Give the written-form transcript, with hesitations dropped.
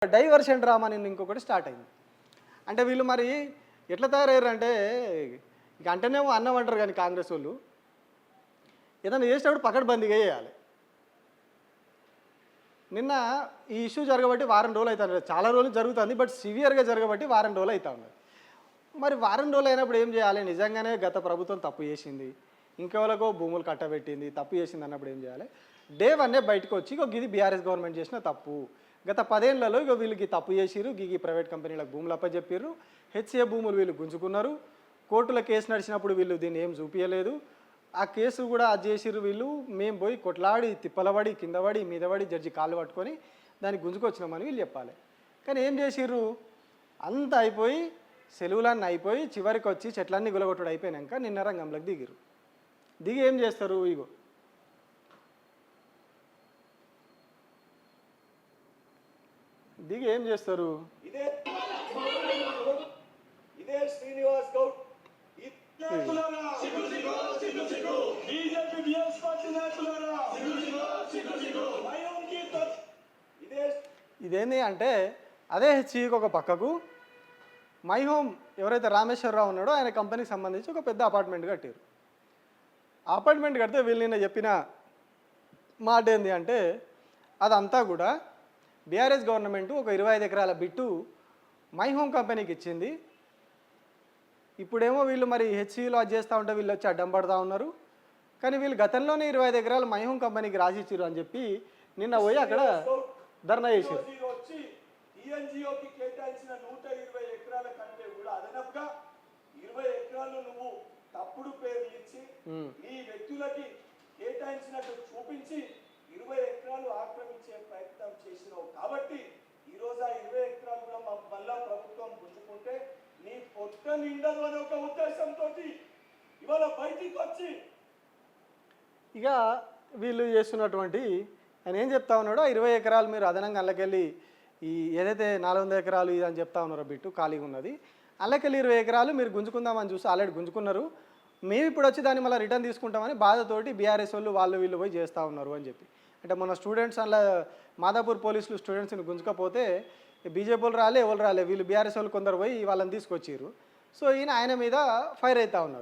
Diversion drama అని ఇంకొకటి start అయింది. అంటే వీళ్ళు మరి ఎట్లా తయారయ్యారంటే ఇక అంటేనేమో అన్నం అంటారు కానీ కాంగ్రెస్ వాళ్ళు ఏదైనా చేసేటప్పుడు పకడ్బందీగా చేయాలి. నిన్న ఈ ఇష్యూ జరగబట్టి వారం రోజులు అవుతుంది, చాలా రోజులు జరుగుతుంది, బట్ సివియర్గా జరగబట్టి వారం రోజులు అవుతా ఉన్నది. మరి వారం రోజులు అయినప్పుడు ఏం చేయాలి? నిజంగానే గత ప్రభుత్వం తప్పు చేసింది, ఇంకెవరికో భూములు కట్టబెట్టింది, తప్పు చేసింది అన్నప్పుడు ఏం చేయాలి? డే వన్నే బయటకు వచ్చి ఇది బీఆర్ఎస్ గవర్నమెంట్ చేసిన తప్పు, గత 10 ఏళ్లలో వీళ్ళకి తప్పు చేసిరు, ప్రైవేట్ కంపెనీలకు భూములు అప్పచెప్పారు, హెచ్ఏ భూములు వీళ్ళు గుంజుకున్నారు, కోర్టులో కేసు నడిచినప్పుడు వీళ్ళు దీన్ని ఏం చూపించలేదు, ఆ కేసు కూడా అది చేసిరు వీళ్ళు, మేము పోయి కొట్లాడి తిప్పలబడి కిందపడి మీదపడి జడ్జి కాళ్ళు పట్టుకొని దాన్ని గుంజుకొచ్చినామని వీళ్ళు చెప్పాలి. కానీ ఏం చేసిర్రు? అంతా అయిపోయి సెలవులన్నీ అయిపోయి చివరికి వచ్చి చెట్లన్నీ గులగొట్టుడు అయిపోయాక నిన్న రంగంలోకి దిగిరు. దిగి ఏం చేస్తారు? ఇగో దిగి ఏం చేస్తారు? ఇదే శ్రీనివాస్ గౌడ్ ఇదేంటి అంటే అదే హెచ్ఈకి ఒక పక్కకు మై హోమ్ ఎవరైతే రామేశ్వరరావు ఉన్నాడో ఆయన కంపెనీకి సంబంధించి ఒక పెద్ద అపార్ట్మెంట్ కట్టారు. అపార్ట్మెంట్ కడితే వీళ్ళు నిన్న చెప్పిన మాట ఏంటి అంటే అదంతా కూడా బీఆర్ఎస్ గవర్నమెంట్ ఒక 25 ఎకరాల బిట్టు మై హోమ్ కంపెనీకి ఇచ్చింది. ఇప్పుడేమో వీళ్ళు మరి హెచ్ఈలో అది చేస్తూ ఉంటే వీళ్ళు వచ్చి అడ్డం పడుతూ ఉన్నారు. కానీ వీళ్ళు గతంలోనే 25 ఎకరాలు మై హోమ్ కంపెనీకి రాసిచ్చారు అని చెప్పి నిన్న పోయి అక్కడ ధర్నా చేశారు. టీఎన్జిఓకి కేటాయించిన 120 ఎకరాల కంటే కూడా అదనపుగా 20 ఎకరాలు నువ్వు తప్పుడు పేర్లు ఇచ్చి ఈ వ్యక్తులకి కేటాయించినట్టు చూపించి 20 ఎకరాలు ఆక్రమించే ప్రయత్నం చేసినావు. కాబట్టి ఈరోజు ఆ 20 ఎకరాలు కూడా మళ్ళా ప్రభుత్వం గుంజుకుంటే నీ పొట్ట నిండదు అనే ఒక ఉద్దేశంతో ఇవాళ బయటికి వచ్చి ఇక వీళ్ళు చేస్తున్నటువంటి ఆయన ఏం చెప్తా ఉన్నాడో 20 ఎకరాలు మీరు అదనంగా అల్లకెళ్ళి ఈ ఏదైతే 400 ఎకరాలు ఇది అని చెప్తా ఉన్నారో బిట్టు ఖాళీగా ఉన్నది, అల్లకెళ్ళి 20 ఎకరాలు మీరు గుంజుకుందామని చూసి ఆల్రెడీ గుంజుకున్నారు, మేము ఇప్పుడు వచ్చి దాన్ని మళ్ళీ రిటర్న్ తీసుకుంటామని బాధతోటి బీఆర్ఎస్ వాళ్ళు వీళ్ళు పోయి చేస్తూ ఉన్నారు అని చెప్పి. అంటే మన స్టూడెంట్స్ అలా మాదాపూర్ పోలీసులు స్టూడెంట్స్ని గుంజుకపోతే బీజేపీ వాళ్ళు రాలే, ఎవరు రాలే, వీళ్ళు బీఆర్ఎస్ వాళ్ళు కొందరు పోయి వాళ్ళని తీసుకొచ్చారు. సో ఆయన మీద ఫైర్ అవుతూ ఉన్నారు.